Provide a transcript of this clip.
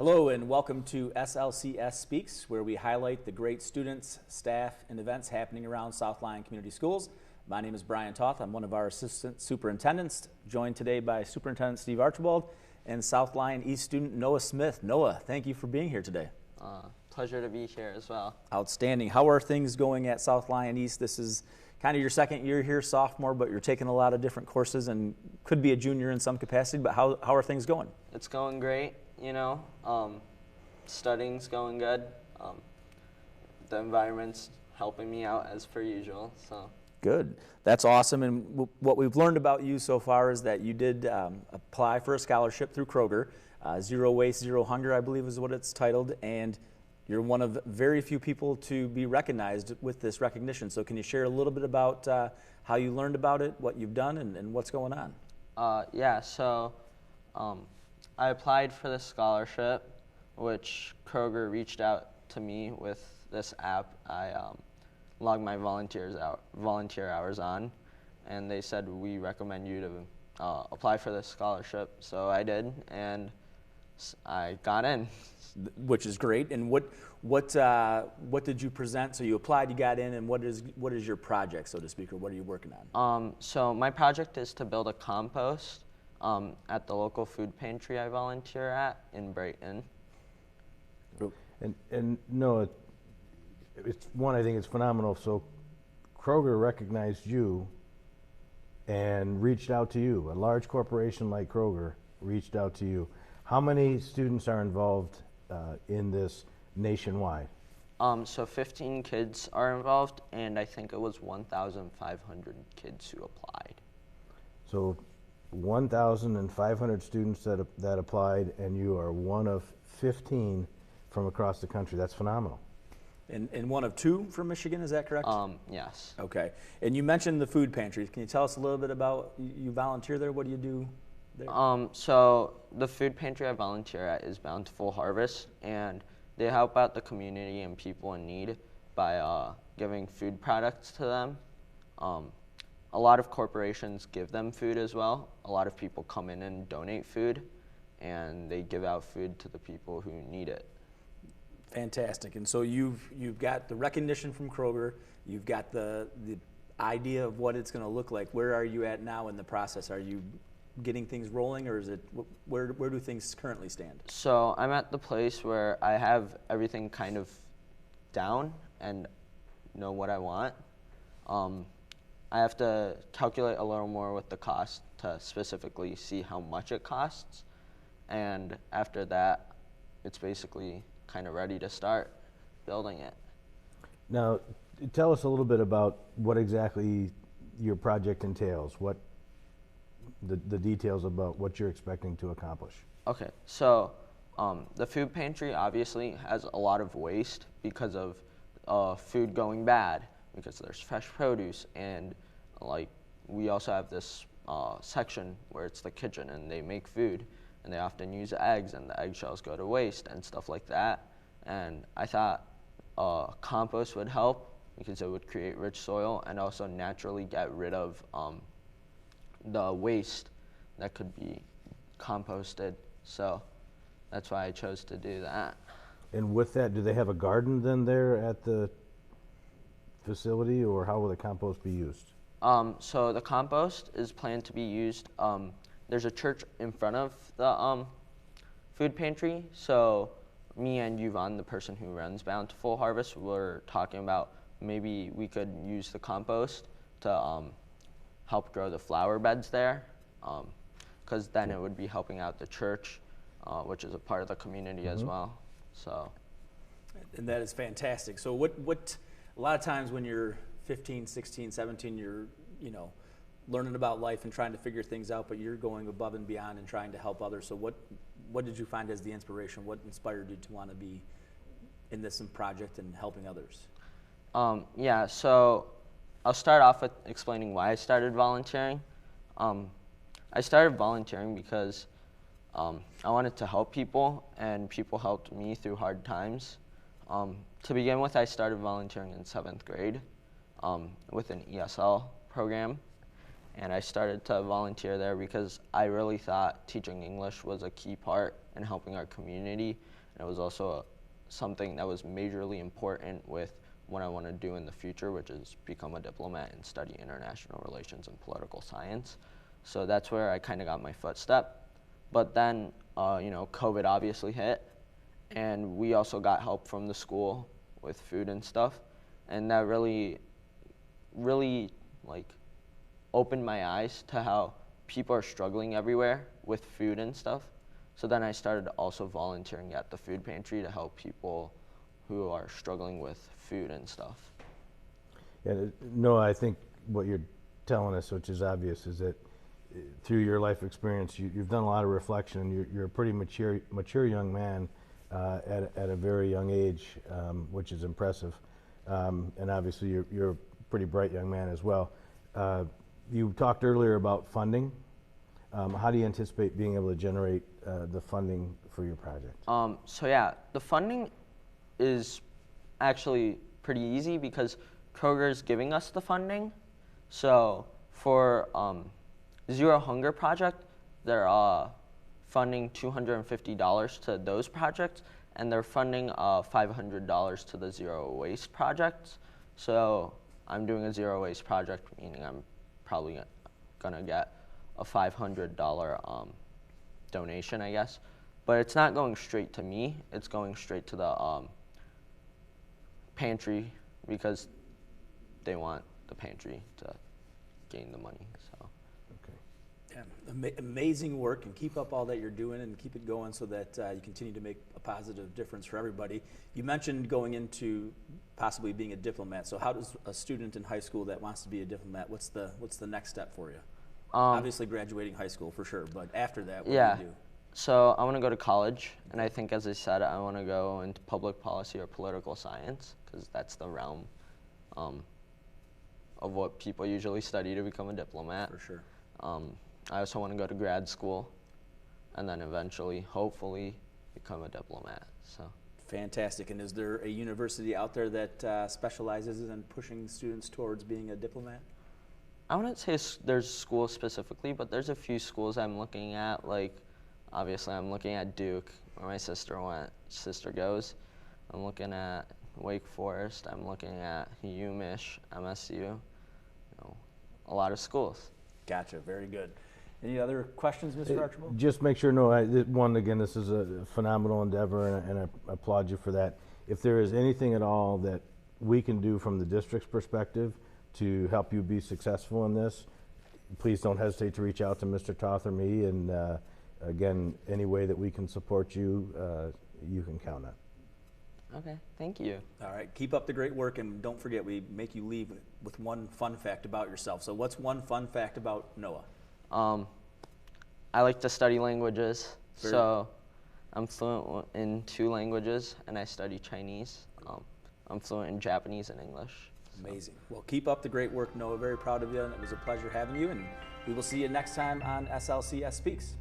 Hello and welcome to SLCS Speaks, where we highlight the great students, staff, and events happening around South Lyon Community Schools. My name is Brian Toth. I'm one of our assistant superintendents, joined today by Superintendent Steve Archibald and South Lyon East student Noah Smith. Noah, thank you for being here today. Pleasure to be here as well. Outstanding. How are things going at South Lyon East? This is kind of your second year here, sophomore, but you're taking a lot of different courses and could be a junior in some capacity, but how are things going? It's going great, you know. Studying's going good. The environment's helping me out as per usual, so. Good. That's awesome. And what we've learned about you so far is that you did apply for a scholarship through Kroger. Zero Waste, Zero Hunger, I believe is what it's titled. And you're one of very few people to be recognized with this recognition. So can you share a little bit about how you learned about it, what you've done, and what's going on? So I applied for the scholarship, which Kroger reached out to me with this app I logged my volunteer hours on, and they said, we recommend you to apply for this scholarship. So I did, and I got in. Which is great. And what did you present? So you applied, you got in, and what is your project, so to speak, or what are you working on? So my project is to build a compost at the local food pantry I volunteer at in Brighton. And no, I think it's phenomenal. So Kroger recognized you and reached out to you. A large corporation like Kroger reached out to you. How many students are involved in this nationwide? So 15 kids are involved, and I think it was 1,500 kids who applied. So 1,500 students that applied, and you are one of 15 from across the country. That's phenomenal. And one of two from Michigan, is that correct? Yes. Okay. And you mentioned the food pantries. Can you tell us a little bit about, you volunteer there? What do you do there? So the food pantry I volunteer at is Bountiful Harvest, and they help out the community and people in need by giving food products to them. A lot of corporations give them food as well. A lot of people come in and donate food, and they give out food to the people who need it. Fantastic. And so you've got the recognition from Kroger. You've got the idea of what it's going to look like. Where are you at now in the process? Are you getting things rolling, or is it where do things currently stand? So I'm at the place where I have everything kind of down and know what I want. I have to calculate a little more with the cost to specifically see how much it costs, and after that, it's basically kind of ready to start building it. Now, tell us a little bit about what exactly your project entails, what the details about what you're expecting to accomplish. Okay, so the food pantry obviously has a lot of waste because of food going bad, because there's fresh produce, and like we also have this section where it's the kitchen and they make food, and they often use eggs, and the eggshells go to waste and stuff like that. And I thought compost would help because it would create rich soil and also naturally get rid of the waste that could be composted. So that's why I chose to do that. And with that, do they have a garden then there at the facility, or how will the compost be used? So the compost is planned to be used. There's a church in front of the food pantry. So me and Yvonne, the person who runs Bountiful Harvest, were talking about maybe we could use the compost to help grow the flower beds there, because then it would be helping out the church, which is a part of the community as well. So. And that is fantastic. So what a lot of times when you're 15, 16, 17, you're, learning about life and trying to figure things out, but you're going above and beyond and trying to help others. So what did you find as the inspiration? What inspired you to want to be in this project and helping others? So I'll start off with explaining why I started volunteering. I started volunteering because I wanted to help people, and people helped me through hard times. To begin with, I started volunteering in 7th grade with an ESL program, and I started to volunteer there because I really thought teaching English was a key part in helping our community, and it was also something that was majorly important with what I want to do in the future, which is become a diplomat and study international relations and political science. So that's where I kind of got my footstep. But then, COVID obviously hit, and we also got help from the school with food and stuff, and that really like opened my eyes to how people are struggling everywhere with food and stuff. So then I started also volunteering at the food pantry to help people who are struggling with food and stuff. Yeah, no, I think what you're telling us, which is obvious, is that through your life experience, you've done a lot of reflection, and you're a pretty mature young man at a very young age, which is impressive. And obviously, you're a pretty bright young man as well. You talked earlier about funding. How do you anticipate being able to generate the funding for your project? So yeah, the funding is actually pretty easy because Kroger's giving us the funding. So for Zero Hunger Project, they're funding $250 to those projects, and they're funding $500 to the Zero Waste projects. So I'm doing a Zero Waste project, meaning I'm probably gonna get a $500 donation, I guess. But it's not going straight to me, it's going straight to the pantry because they want the pantry to gain the money. So. Okay. Yeah, amazing work, and keep up all that you're doing and keep it going so that you continue to make a positive difference for everybody. You mentioned going into possibly being a diplomat. So how does a student in high school that wants to be a diplomat, what's the next step for you? Obviously graduating high school for sure, but after that, what do you do? So I want to go to college, and I think, as I said, I want to go into public policy or political science because that's the realm of what people usually study to become a diplomat. For sure. I also want to go to grad school and then eventually, hopefully, become a diplomat. So. Fantastic. And is there a university out there that specializes in pushing students towards being a diplomat? I wouldn't say there's schools specifically, but there's a few schools I'm looking at. Like, obviously, I'm looking at Duke, where my sister goes. I'm looking at Wake Forest. I'm looking at UMich, MSU. A lot of schools. Gotcha. Very good. Any other questions, Mr. Archibald? Just make sure, one, again, this is a phenomenal endeavor, and I applaud you for that. If there is anything at all that we can do from the district's perspective to help you be successful in this, please don't hesitate to reach out to Mr. Toth or me, and again, any way that we can support you, you can count on. Okay, thank you. All right, keep up the great work, and don't forget, we make you leave with one fun fact about yourself. So what's one fun fact about Noah? I like to study languages, so I'm fluent in 2 languages, and I study Chinese. I'm fluent in Japanese and English. So. Amazing. Well, keep up the great work, Noah. Very proud of you, and it was a pleasure having you, and we will see you next time on SLCS Speaks.